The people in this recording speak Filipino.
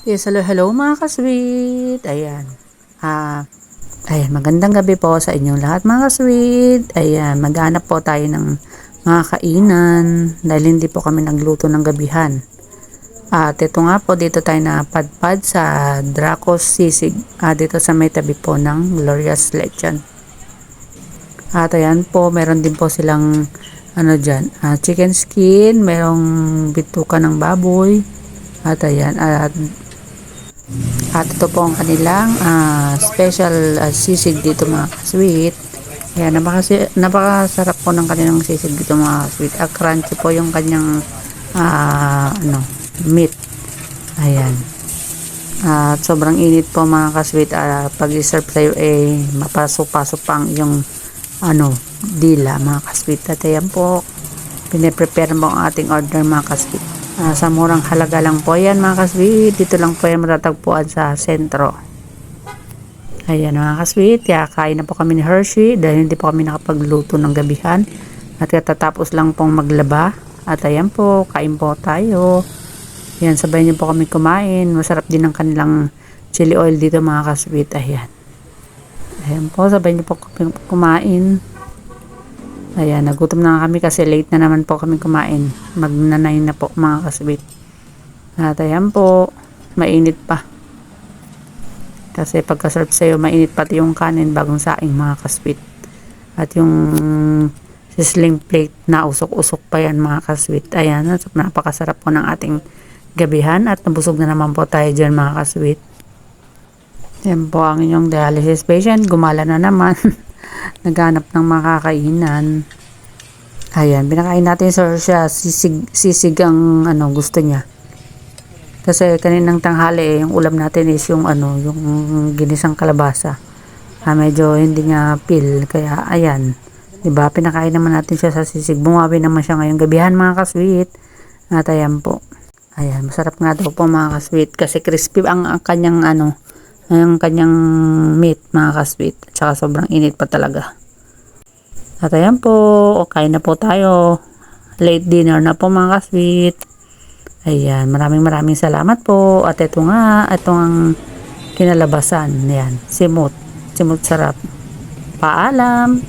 Yes, hello, hello mga ka-sweet. Ayan. Ayan, magandang gabi po sa inyong lahat mga ka-sweet. Ayan, maghanap po tayo ng mga kainan dahil hindi po kami nagluto ng gabihan. At ito nga po, dito tayo napadpad sa Draco's Sisig. Dito sa may tabi po ng Gloria's Lechon. At ayan po, meron din po silang chicken skin, merong bituka ng baboy. At ayan, at ito po ang kanilang special sisig dito mga sweet. Ayan, napakasarap po ng kanilang sisig dito mga sweet. Crunchy po yung kanyang meat. Ayan. At sobrang init po mga kasweet. Pag i-serve sa'yo mapasok-pasok pa ang iyong dila mga kasweet. At ayan po, piniprepare mo ang ating order mga kasweet. Sa murang halaga lang po yan mga kasweet. Dito lang po yan matatagpuan sa sentro. Ayan mga kasweet, kaya kain na po kami ni Hershey dahil hindi po kami nakapagluto ng gabihan. At katatapos lang pong maglaba. At ayan po, kain po tayo. Ayan, sabay niyo po kami kumain. Masarap din ang kanilang chili oil dito mga kasweet. Ayan. Ayan po, sabay niyo po kami kumain. Ayan, nagutom na kami kasi late na naman po kami kumain. Magnanay na po mga kasweet. At ayan po, mainit pa. Kasi pagka-serve sa'yo, mainit pati yung kanin bagong saing mga kasweet. At yung sizzling plate na usok-usok pa yan mga kasweet. Ayan, napakasarap po ng ating gabihan at nabusog na naman po tayo dyan mga kasweet. Yan po ang inyong dialysis patient. Gumala na naman. Naghanap ng makakainan. Ayan, binakain natin siya sisig ang gusto niya. Kasi kaninang tanghali yung ulam natin is yung ginisang kalabasa. Medyo hindi niya feel kaya ayan. Diba, pinakain naman natin siya sa sisig. Bumawi naman siya ngayong gabihan mga kasweet. At ayan po. Ayan, masarap nga daw po mga kasweet kasi crispy ang kanyang ang kanyang meat mga kasweet. At saka sobrang init pa talaga. At ayan po, kain na po tayo. Late dinner na po mga kasweet. Ayan, maraming salamat po. At ito nga, ito ang kinalabasan. Ayan, simot. Simot sarap. Paalam.